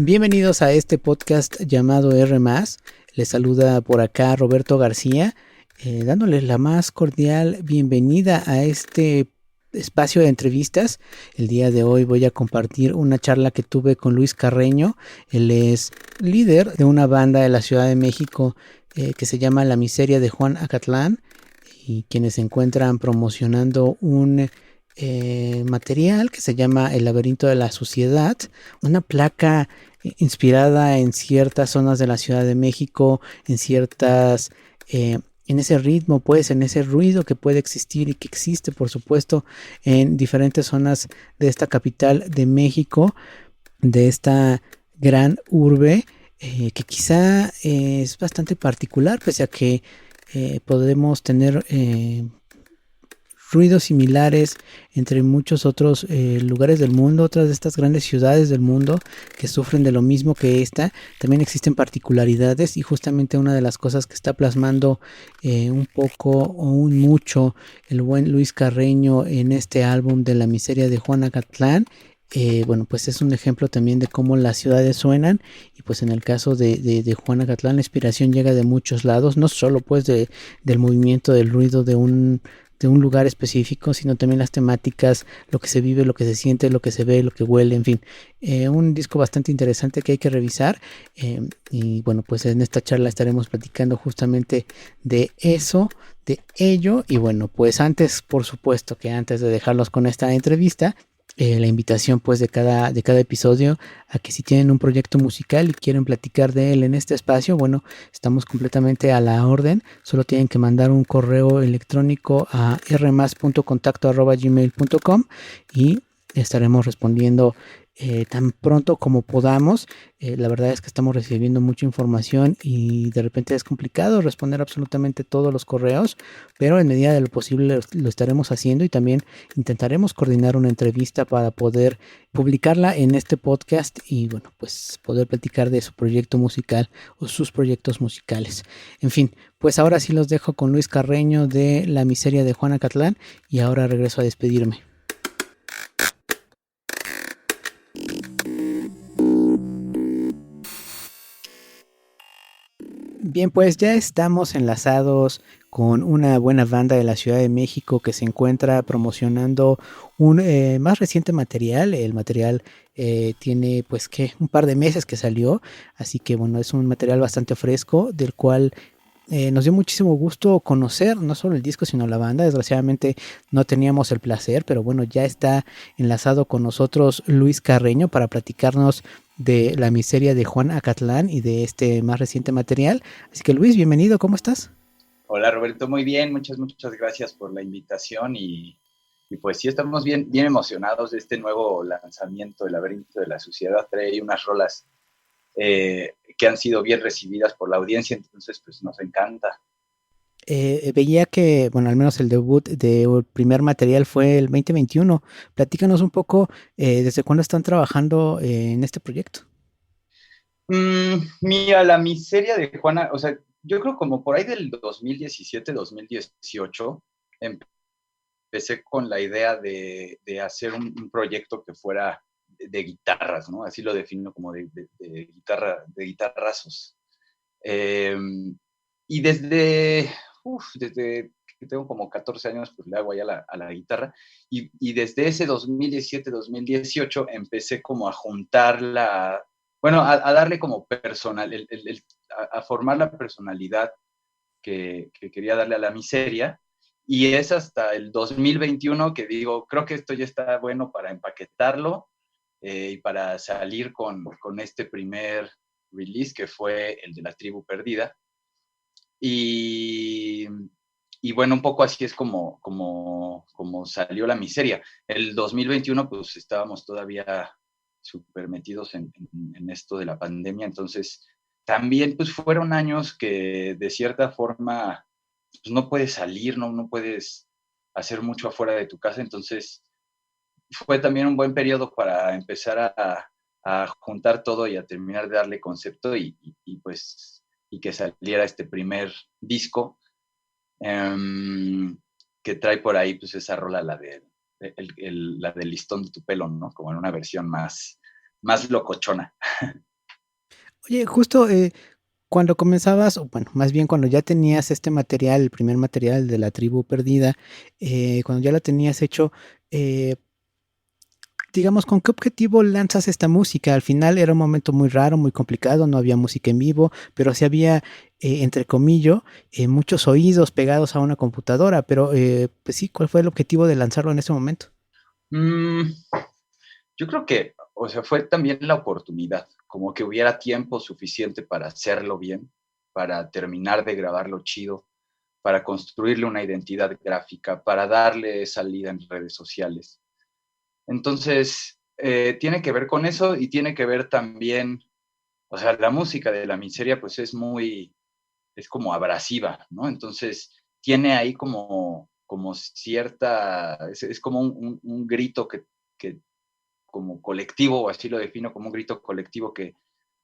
Bienvenidos a este podcast llamado R+. Les saluda por acá Roberto García, dándoles la más cordial bienvenida a este espacio de entrevistas. El día de hoy voy a compartir una charla que tuve con Luis Carreño. Él es líder de una banda de la Ciudad de México que se llama La Miseria de Juan Acatlán, y quienes se encuentran promocionando un material que se llama El laberinto de la suciedad, una placa inspirada en ciertas zonas de la Ciudad de México, en ciertas, en ese ritmo, pues, en ese ruido que puede existir y que existe, por supuesto, en diferentes zonas de esta capital de México, de esta gran urbe, que quizá es bastante particular, pese a que podemos tener ruidos similares entre muchos otros lugares del mundo, otras de estas grandes ciudades del mundo que sufren de lo mismo que esta. También existen particularidades, y justamente una de las cosas que está plasmando un poco o un mucho el buen Luis Carreño en este álbum de La Miseria de Juan Acatlán, bueno, pues es un ejemplo también de cómo las ciudades suenan. Y pues en el caso de Juan Acatlán, la inspiración llega de muchos lados, no solo pues del movimiento del ruido de un lugar específico, sino también las temáticas, lo que se vive, lo que se siente, lo que se ve, lo que huele, en fin. Un disco bastante interesante que hay que revisar. Y bueno, pues en esta charla estaremos platicando justamente de eso, de ello. Y bueno, pues antes, por supuesto que antes de dejarlos con esta entrevista, la invitación pues de cada episodio a que si tienen un proyecto musical y quieren platicar de él en este espacio, bueno, estamos completamente a la orden. Solo tienen que mandar un correo electrónico a rmas.contacto@gmail.com y estaremos respondiendo tan pronto como podamos. La verdad es que estamos recibiendo mucha información y de repente es complicado responder absolutamente todos los correos, pero en medida de lo posible lo estaremos haciendo, y también intentaremos coordinar una entrevista para poder publicarla en este podcast y bueno, pues poder platicar de su proyecto musical o sus proyectos musicales. En fin, pues ahora sí los dejo con Luis Carreño de La Miseria de Juan Acatlán, y ahora regreso a despedirme. Bien, pues ya estamos enlazados con una buena banda de la Ciudad de México que se encuentra promocionando un más reciente material. El material tiene pues que un par de meses que salió, así que bueno, es un material bastante fresco del cual nos dio muchísimo gusto conocer no solo el disco sino la banda. Desgraciadamente no teníamos el placer, pero bueno, ya está enlazado con nosotros Luis Carreño para platicarnos de La Miseria de Juan Acatlán y de este más reciente material. Así que Luis, bienvenido, ¿cómo estás? Hola Roberto, muy bien, muchas gracias por la invitación y pues sí, estamos bien emocionados de este nuevo lanzamiento, El laberinto de la suciedad. Trae unas rolas que han sido bien recibidas por la audiencia, entonces pues nos encanta. Veía que, bueno, al menos el debut del primer material fue el 2021. Platícanos un poco desde cuándo están trabajando en este proyecto. Mira, La Miseria de Juana, o sea, yo creo como por ahí del 2017, 2018, empecé con la idea de hacer un proyecto que fuera de guitarras, ¿no? Así lo defino como de guitarrazos. Eh, y desde que tengo como 14 años, pues le hago ahí a la guitarra. Y desde ese 2017-2018 empecé como a juntarla, bueno, a darle como personal, a formar la personalidad que quería darle a La Miseria. Y es hasta el 2021 que digo, creo que esto ya está bueno para empaquetarlo y para salir con este primer release que fue el de La Tribu Perdida. Y, y bueno, un poco así es como salió La Miseria. El 2021 pues estábamos todavía súper metidos en esto de la pandemia, entonces también pues fueron años que de cierta forma pues, no puedes salir, no puedes hacer mucho afuera de tu casa, entonces fue también un buen periodo para empezar a juntar todo y a terminar de darle concepto pues y que saliera este primer disco que trae por ahí pues esa rola, la del listón de tu pelo, ¿no? Como en una versión más locochona. Oye, justo cuando comenzabas, o bueno, más bien cuando ya tenías este material, el primer material de la tribu perdida, cuando ya lo tenías hecho, eh, digamos, ¿con qué objetivo lanzas esta música? Al final era un momento muy raro, muy complicado, no había música en vivo, pero sí había, entre comillas, muchos oídos pegados a una computadora, pero pues sí, ¿cuál fue el objetivo de lanzarlo en ese momento? Mm, yo creo que, o sea, fue también la oportunidad, como que hubiera tiempo suficiente para hacerlo bien, para terminar de grabarlo chido, para construirle una identidad gráfica, para darle salida en redes sociales. Entonces, tiene que ver con eso y tiene que ver también, o sea, la música de La Miseria pues es como abrasiva, ¿no? Entonces, tiene ahí como cierta, es como un grito que como colectivo, o así lo defino, como un grito colectivo que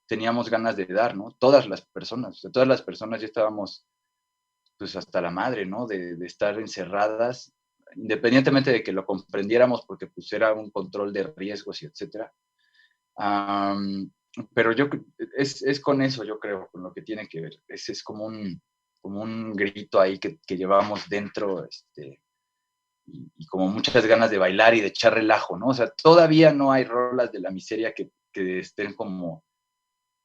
teníamos ganas de dar, ¿no? Todas las personas, o sea, todas las personas ya estábamos pues hasta la madre, ¿no? De estar encerradas, independientemente de que lo comprendiéramos porque pues era un control de riesgos y etcétera. Um, pero es con eso, yo creo, con lo que tiene que ver. Es como un grito ahí que llevamos dentro, y como muchas ganas de bailar y de echar relajo, ¿no? O sea, todavía no hay rolas de La Miseria que estén como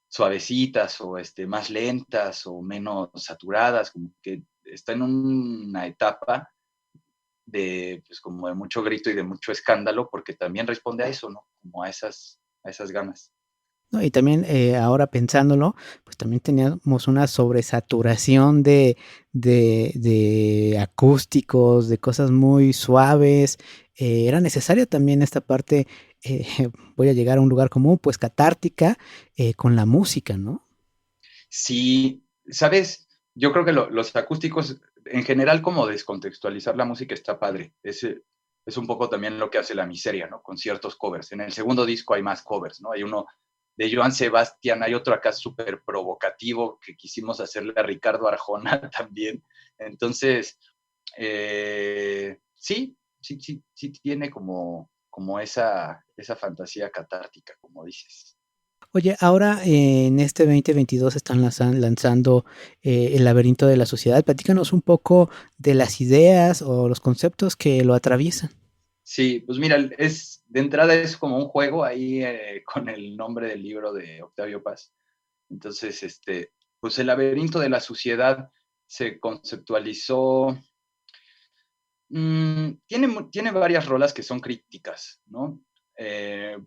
suavecitas o más lentas o menos saturadas, como que está en una etapa de, pues, como de mucho grito y de mucho escándalo, porque también responde a eso, ¿no? Como a esas ganas. ¿No? Y también ahora pensándolo, pues también teníamos una sobresaturación de acústicos, de cosas muy suaves. Era necesario también esta parte, eh, voy a llegar a un lugar común, pues catártica, con la música, ¿no? Sí, ¿sabes? Yo creo que los acústicos, en general, como descontextualizar la música está padre. Es un poco también lo que hace La Miseria, ¿no? Con ciertos covers. En el segundo disco hay más covers, ¿no? Hay uno de Joan Sebastián, hay otro acá súper provocativo que quisimos hacerle a Ricardo Arjona también. Entonces, sí tiene como esa fantasía catártica, como dices. Oye, ahora en este 2022 están lanzando El laberinto de la sociedad. Platícanos un poco de las ideas o los conceptos que lo atraviesan. Sí, pues mira, de entrada es como un juego ahí con el nombre del libro de Octavio Paz. Entonces, pues el laberinto de la sociedad se conceptualizó. Tiene varias rolas que son críticas, ¿no? Eh,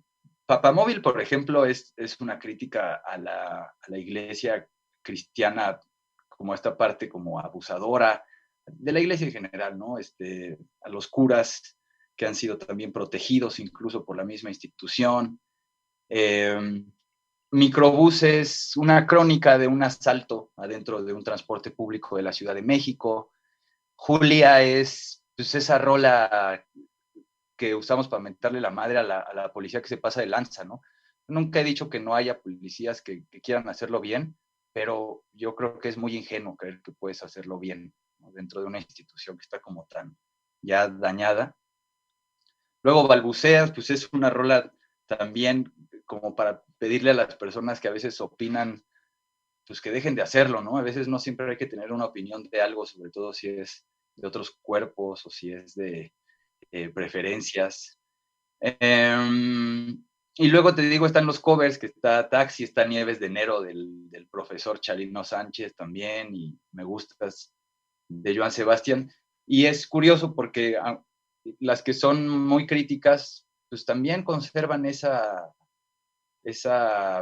Papamóvil, por ejemplo, es una crítica a la iglesia cristiana, como esta parte como abusadora de la iglesia en general, ¿no? A los curas que han sido también protegidos incluso por la misma institución. Eh, Microbús es una crónica de un asalto adentro de un transporte público de la Ciudad de México. Julia es pues, esa rola que usamos para mentarle la madre a la policía que se pasa de lanza, ¿no? Nunca he dicho que no haya policías que quieran hacerlo bien, pero yo creo que es muy ingenuo creer que puedes hacerlo bien, ¿no? Dentro de una institución que está como tan ya dañada. Luego Balbuceas, pues es una rola también como para pedirle a las personas que a veces opinan, pues que dejen de hacerlo, ¿no? A veces no siempre hay que tener una opinión de algo, sobre todo si es de otros cuerpos o si es de preferencias. Y luego te digo, están los covers, que está Taxi, está Nieves de Enero del profesor Chalino Sánchez también, y Me Gustas de Joan Sebastián. Y es curioso porque las que son muy críticas, pues también conservan esa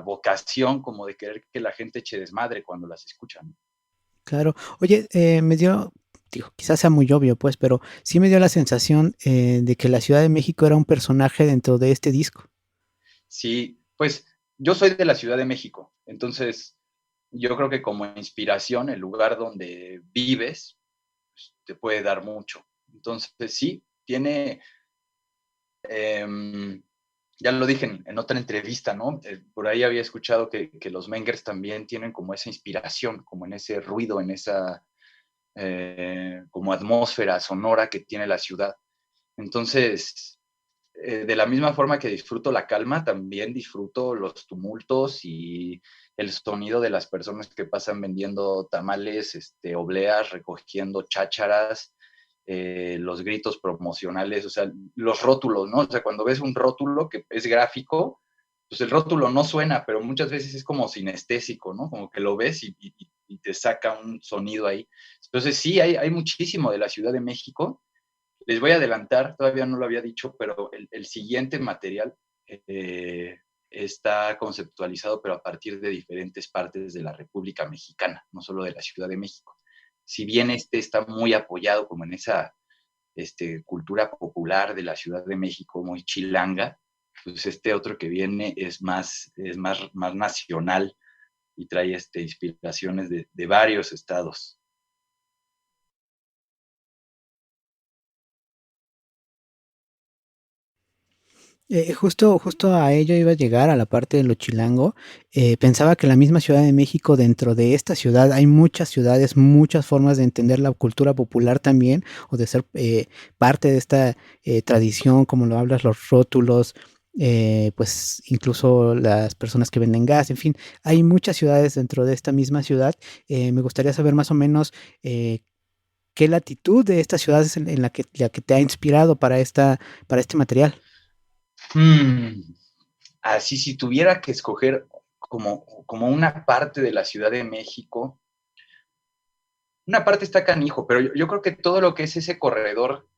vocación como de querer que la gente eche desmadre cuando las escuchan. Claro. Oye, me dio, digo, quizás sea muy obvio, pues, pero sí me dio la sensación de que la Ciudad de México era un personaje dentro de este disco. Sí, pues yo soy de la Ciudad de México, entonces yo creo que como inspiración el lugar donde vives pues, te puede dar mucho. Entonces sí, eh, ya lo dije en otra entrevista, ¿no? Por ahí había escuchado que los Mengers también tienen como esa inspiración, como en ese ruido, en esa como atmósfera sonora que tiene la ciudad. Entonces, de la misma forma que disfruto la calma, también disfruto los tumultos y el sonido de las personas que pasan vendiendo tamales, obleas, recogiendo chácharas, los gritos promocionales, o sea, los rótulos, ¿no? O sea, cuando ves un rótulo que es gráfico, pues el rótulo no suena, pero muchas veces es como sinestésico, ¿no? Como que lo ves y te saca un sonido ahí. Entonces sí, hay muchísimo de la Ciudad de México. Les voy a adelantar, todavía no lo había dicho, pero el siguiente material eh, está conceptualizado, pero a partir de diferentes partes de la República Mexicana, no solo de la Ciudad de México. Si bien este está muy apoyado como en esa cultura popular de la Ciudad de México, muy chilanga, pues este otro que viene más nacional y trae inspiraciones de varios estados. Justo a ello iba a llegar, a la parte de lo chilango. Pensaba que la misma Ciudad de México, dentro de esta ciudad, hay muchas ciudades, muchas formas de entender la cultura popular también, o de ser parte de esta tradición, como lo hablas, los rótulos, pues incluso las personas que venden gas, en fin, hay muchas ciudades dentro de esta misma ciudad. Me gustaría saber más o menos qué latitud de esta ciudad es en la que te ha inspirado para este material. Hmm. Así, si tuviera que escoger como una parte de la Ciudad de México, una parte está canijo, pero yo creo que todo lo que es ese corredor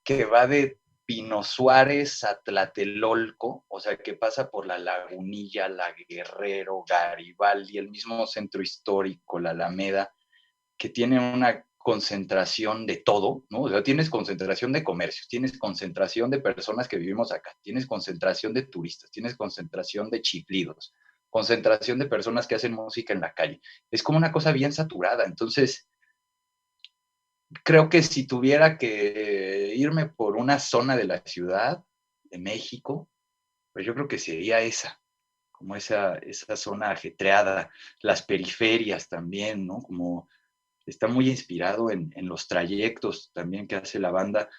que va de Pino Suárez a Tlatelolco, o sea, que pasa por la Lagunilla, la Guerrero, Garibaldi, el mismo centro histórico, la Alameda, que tiene una concentración de todo, ¿no? O sea, tienes concentración de comercios, tienes concentración de personas que vivimos acá, tienes concentración de turistas, tienes concentración de chiflidos, concentración de personas que hacen música en la calle. Es como una cosa bien saturada. Entonces, creo que si tuviera que irme por una zona de la ciudad de México, pues yo creo que sería esa, como esa zona ajetreada, las periferias también, ¿no? Como está muy inspirado en los trayectos también que hace la banda.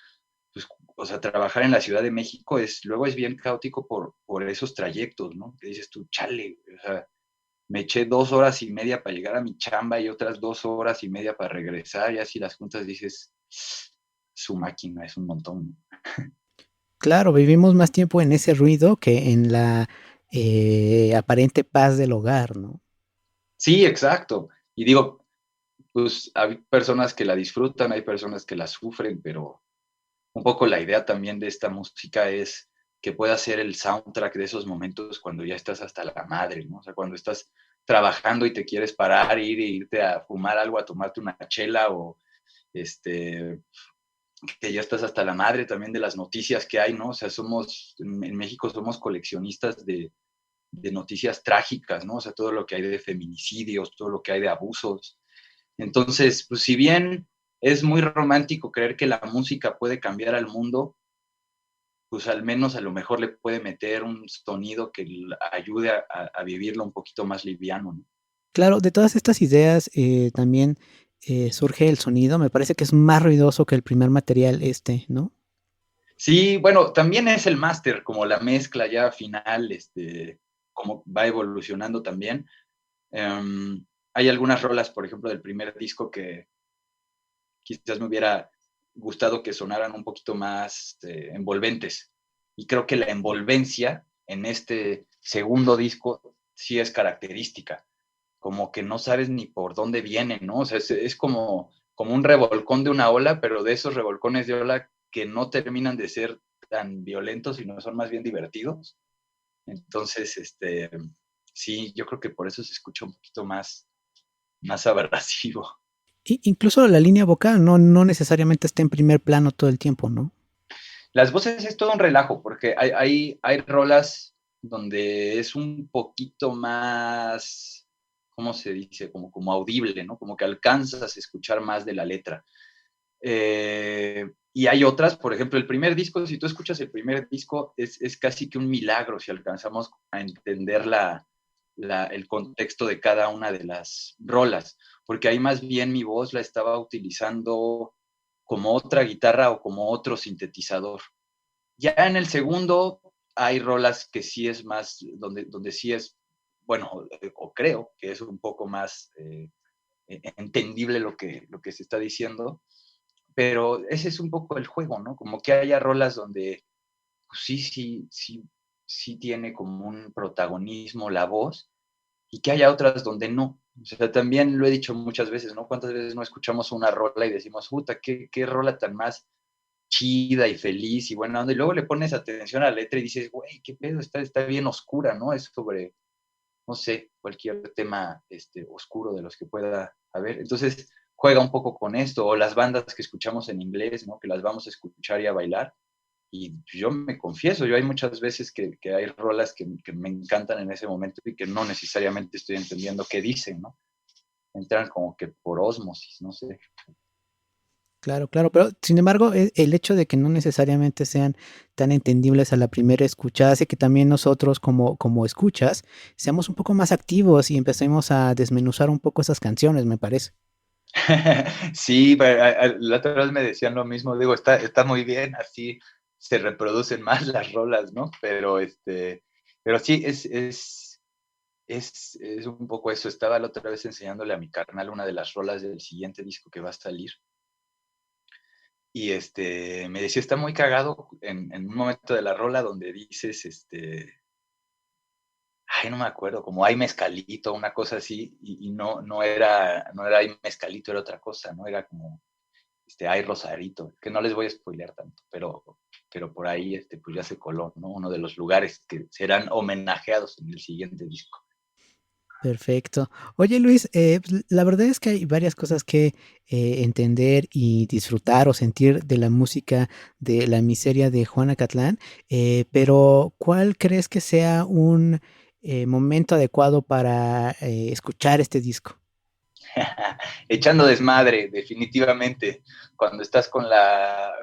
Pues, o sea, trabajar en la Ciudad de México luego es bien caótico por esos trayectos, ¿no? Que dices tú, chale, o sea, me eché 2 horas y media para llegar a mi chamba y otras 2 horas y media para regresar, y así las juntas dices, su máquina es un montón, ¿no? Claro, vivimos más tiempo en ese ruido que en la aparente paz del hogar, ¿no? Sí, exacto. Y digo, pues hay personas que la disfrutan, hay personas que la sufren, pero un poco la idea también de esta música es que pueda ser el soundtrack de esos momentos cuando ya estás hasta la madre, ¿no? O sea, cuando estás trabajando y te quieres parar, ir e irte a fumar algo, a tomarte una chela o que ya estás hasta la madre también de las noticias que hay, ¿no? O sea, en México somos coleccionistas de noticias trágicas, ¿no? O sea, todo lo que hay de feminicidios, todo lo que hay de abusos. Entonces, pues si bien es muy romántico creer que la música puede cambiar al mundo, pues al menos a lo mejor le puede meter un sonido que ayude a vivirlo un poquito más liviano, ¿no? Claro, de todas estas ideas también surge el sonido. Me parece que es más ruidoso que el primer material este, ¿no? Sí, bueno, también es el máster, como la mezcla ya final, como va evolucionando también. Hay algunas rolas, por ejemplo, del primer disco que quizás me hubiera gustado que sonaran un poquito más envolventes. Y creo que la envolvencia en este segundo disco sí es característica, como que no sabes ni por dónde viene, ¿no? O sea, es como un revolcón de una ola, pero de esos revolcones de ola que no terminan de ser tan violentos, sino son más bien divertidos. Entonces, sí, yo creo que por eso se escucha un poquito más abrasivo. Incluso la línea vocal no necesariamente está en primer plano todo el tiempo, ¿no? Las voces es todo un relajo, porque hay rolas donde es un poquito más, ¿cómo se dice? Como audible, ¿no? Como que alcanzas a escuchar más de la letra. Y hay otras, por ejemplo, el primer disco, si tú escuchas el primer disco, es casi que un milagro si alcanzamos a entender el contexto de cada una de las rolas, porque ahí más bien mi voz la estaba utilizando como otra guitarra o como otro sintetizador. Ya en el segundo hay rolas que sí es más, donde sí es, bueno, o creo que es un poco más entendible lo que se está diciendo, pero ese es un poco el juego, ¿no? Como que haya rolas donde pues sí tiene como un protagonismo la voz y que haya otras donde no. O sea, también lo he dicho muchas veces, ¿no? ¿Cuántas veces no escuchamos una rola y decimos, puta, qué rola tan más chida y feliz y buena onda? Y luego le pones atención a la letra y dices, güey, qué pedo, está bien oscura, ¿no? Es sobre, no sé, cualquier tema oscuro de los que pueda haber. Entonces, juega un poco con esto, o las bandas que escuchamos en inglés, ¿no? Que las vamos a escuchar y a bailar. Y yo me confieso, yo hay muchas veces que hay rolas que me encantan en ese momento y que no necesariamente estoy entendiendo qué dicen, ¿no? Entran como que por ósmosis, no sé. Claro, claro, pero sin embargo, el hecho de que no necesariamente sean tan entendibles a la primera escucha hace que también nosotros como escuchas seamos un poco más activos y empecemos a desmenuzar un poco esas canciones, me parece. Sí, la otra vez me decían lo mismo, digo, está muy bien, así se reproducen más las rolas, ¿no? Pero sí, es un poco eso. Estaba la otra vez enseñándole a mi carnal una de las rolas del siguiente disco que va a salir. Y me decía, está muy cagado en un momento de la rola donde dices, ay, no me acuerdo, como hay mezcalito, una cosa así, y no era hay mezcalito, era otra cosa, ¿no? Era como, hay Rosarito, que no les voy a spoilear tanto, pero por ahí, pues ya se coló, ¿no? Uno de los lugares que serán homenajeados en el siguiente disco. Perfecto. Oye Luis, pues, la verdad es que hay varias cosas que entender y disfrutar o sentir de la música de La Miseria de Juana Catlán, pero ¿cuál crees que sea un momento adecuado para escuchar este disco? Echando desmadre, definitivamente. Cuando estás con la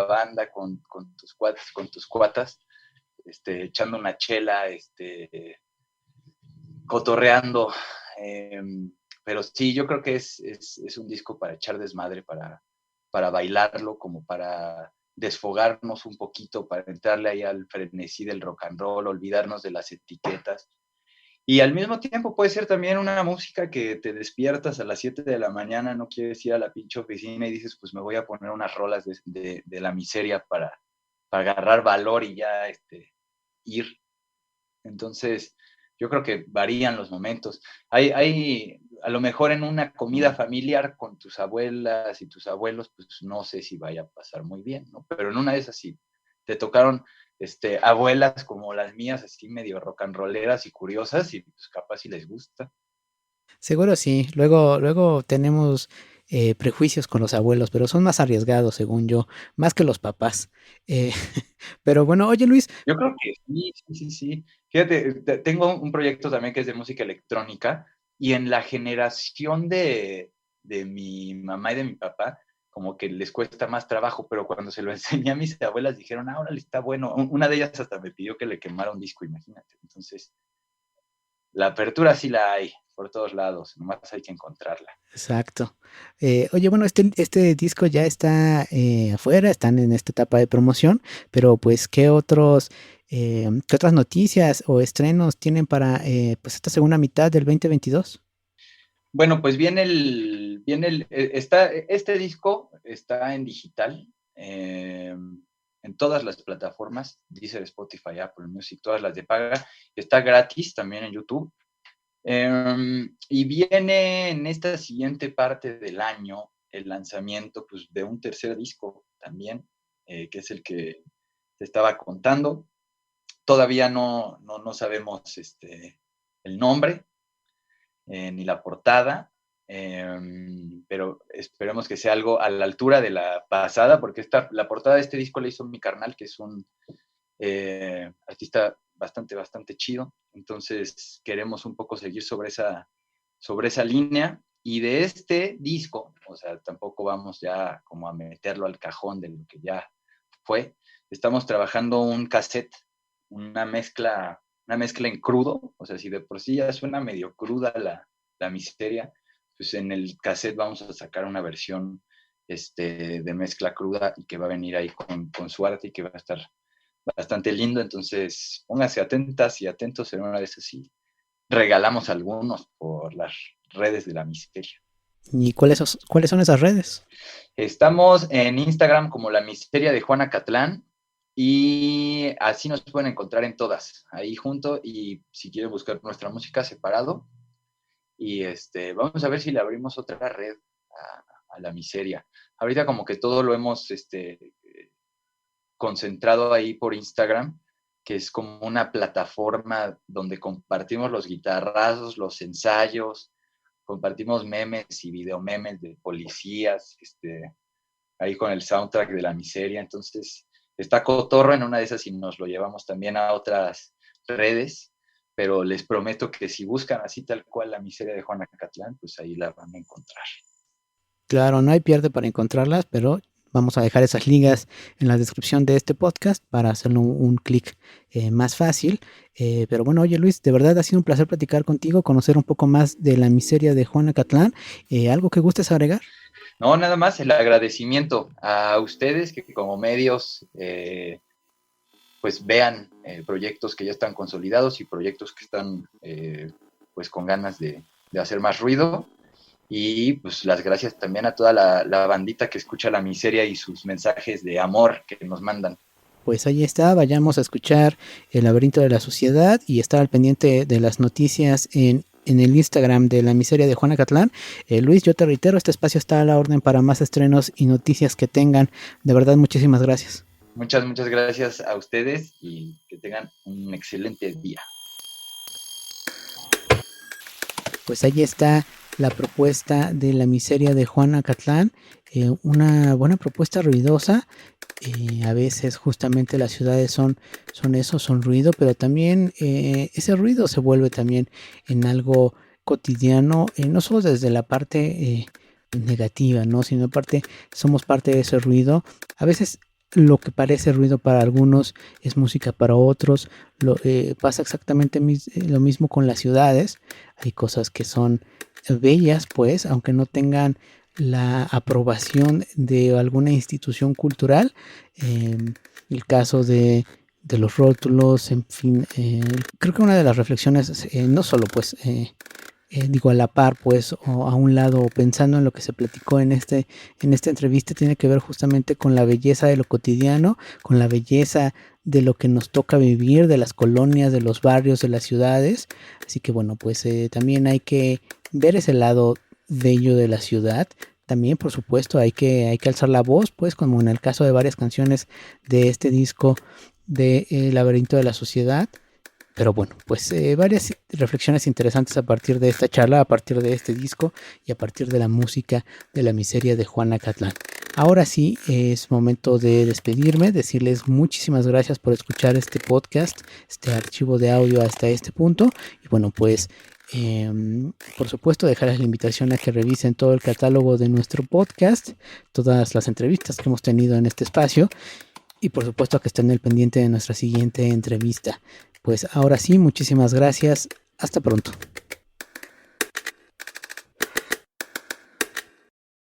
banda, con tus cuatas, echando una chela, cotorreando. eh, pero sí, yo creo que es un disco para echar desmadre, para bailarlo, como para desfogarnos un poquito, para entrarle ahí al frenesí del rock and roll, olvidarnos de las etiquetas. Y al mismo tiempo puede ser también una música que te despiertas a las 7 de la mañana, no quieres ir a la pinche oficina y dices, pues me voy a poner unas rolas de La Miseria para agarrar valor y ya ir. Entonces, yo creo que varían los momentos. A lo mejor en una comida familiar con tus abuelas y tus abuelos, pues no sé si vaya a pasar muy bien, ¿no? Pero en una de esas sí, te tocaron abuelas como las mías, así medio rock and rolleras y curiosas, y pues capaz si les gusta. Seguro sí. Luego tenemos prejuicios con los abuelos, pero son más arriesgados, según yo, más que los papás. Eh, pero bueno, oye Luis, Yo creo que sí, sí, sí, sí. Fíjate, tengo un proyecto también que es de música electrónica y en la generación de mi mamá y de mi papá, como que les cuesta más trabajo, pero cuando se lo enseñé a mis abuelas dijeron, ah, órale, está bueno. Una de ellas hasta me pidió que le quemara un disco, imagínate. Entonces, la apertura sí la hay por todos lados, nomás hay que encontrarla. exacto. Oye, bueno, este disco ya está afuera, están en esta etapa de promoción, pero pues, qué otras noticias o estrenos tienen para pues esta segunda mitad del 2022? Bueno, pues este disco está en digital, en todas las plataformas, Deezer, Spotify, Apple Music, todas las de paga. Está gratis también en YouTube. Y viene en esta siguiente parte del año el lanzamiento, pues, de un tercer disco también, que es el que te estaba contando. Todavía no sabemos el nombre, ni la portada, pero esperemos que sea algo a la altura de la pasada, porque la portada de este disco la hizo mi carnal, que es un artista bastante, bastante chido. Entonces queremos un poco seguir sobre esa línea. Y de este disco, o sea, tampoco vamos ya como a meterlo al cajón de lo que ya fue. Estamos trabajando un cassette, una mezcla en crudo, o sea, si de por sí ya suena medio cruda la miseria, pues en el cassette vamos a sacar una versión de mezcla cruda y que va a venir ahí con su arte y que va a estar bastante lindo. Entonces, pónganse atentas y atentos en una de esas y regalamos algunos por las redes de la miseria. ¿Y cuáles son esas redes? Estamos en Instagram como la miseria de Juana Catlán y así nos pueden encontrar en todas, ahí junto, y si quieren buscar nuestra música separado. Y vamos a ver si le abrimos otra red a la miseria. Ahorita como que todo lo hemos concentrado ahí por Instagram, que es como una plataforma donde compartimos los guitarrazos, los ensayos, compartimos memes y videomemes de policías, ahí con el soundtrack de la miseria. Entonces, está cotorro en una de esas y nos lo llevamos también a otras redes, pero les prometo que si buscan así tal cual la miseria de Juana Catlán, pues ahí la van a encontrar. Claro, no hay pierde para encontrarlas, pero vamos a dejar esas ligas en la descripción de este podcast para hacerlo un clic más fácil. Pero bueno, oye Luis, de verdad ha sido un placer platicar contigo, conocer un poco más de la miseria de Juana Catlán. ¿Algo que gustes agregar? No, nada más el agradecimiento a ustedes que como medios pues vean proyectos que ya están consolidados y proyectos que están pues con ganas de hacer más ruido. Y pues las gracias también a toda la bandita que escucha la miseria y sus mensajes de amor que nos mandan. Pues ahí está, vayamos a escuchar El laberinto de la sociedad y estar al pendiente de las noticias en el Instagram de la miseria de Juana Catlán. Luis, yo te reitero, este espacio está a la orden para más estrenos y noticias que tengan. De verdad, muchísimas gracias. Muchas gracias a ustedes y que tengan un excelente día. Pues ahí está la propuesta de la miseria de Juana Catlán, una buena propuesta ruidosa. A veces justamente las ciudades son eso, son ruido, pero también ese ruido se vuelve también en algo cotidiano, no solo desde la parte negativa, ¿no? Sino aparte somos parte de ese ruido. A veces lo que parece ruido para algunos es música para otros. Pasa exactamente lo mismo con las ciudades. Hay cosas que son bellas, pues, aunque no tengan la aprobación de alguna institución cultural. El caso de los rótulos, en fin, creo que una de las reflexiones, no solo pues digo a la par pues o a un lado, pensando en lo que se platicó en esta entrevista, tiene que ver justamente con la belleza de lo cotidiano, con la belleza de lo que nos toca vivir, de las colonias, de los barrios, de las ciudades. Así que bueno, pues también hay que ver ese lado bello de la ciudad. También, por supuesto, hay que alzar la voz, pues, como en el caso de varias canciones de este disco de El laberinto de la sociedad. Pero bueno, pues varias reflexiones interesantes a partir de esta charla, a partir de este disco y a partir de la música de la miseria de Juana Catlán. Ahora sí, es momento de despedirme, decirles muchísimas gracias por escuchar este podcast, este archivo de audio hasta este punto. Y bueno, pues por supuesto dejarles la invitación a que revisen todo el catálogo de nuestro podcast, todas las entrevistas que hemos tenido en este espacio y por supuesto a que estén al pendiente de nuestra siguiente entrevista. Pues ahora sí, muchísimas gracias, hasta pronto.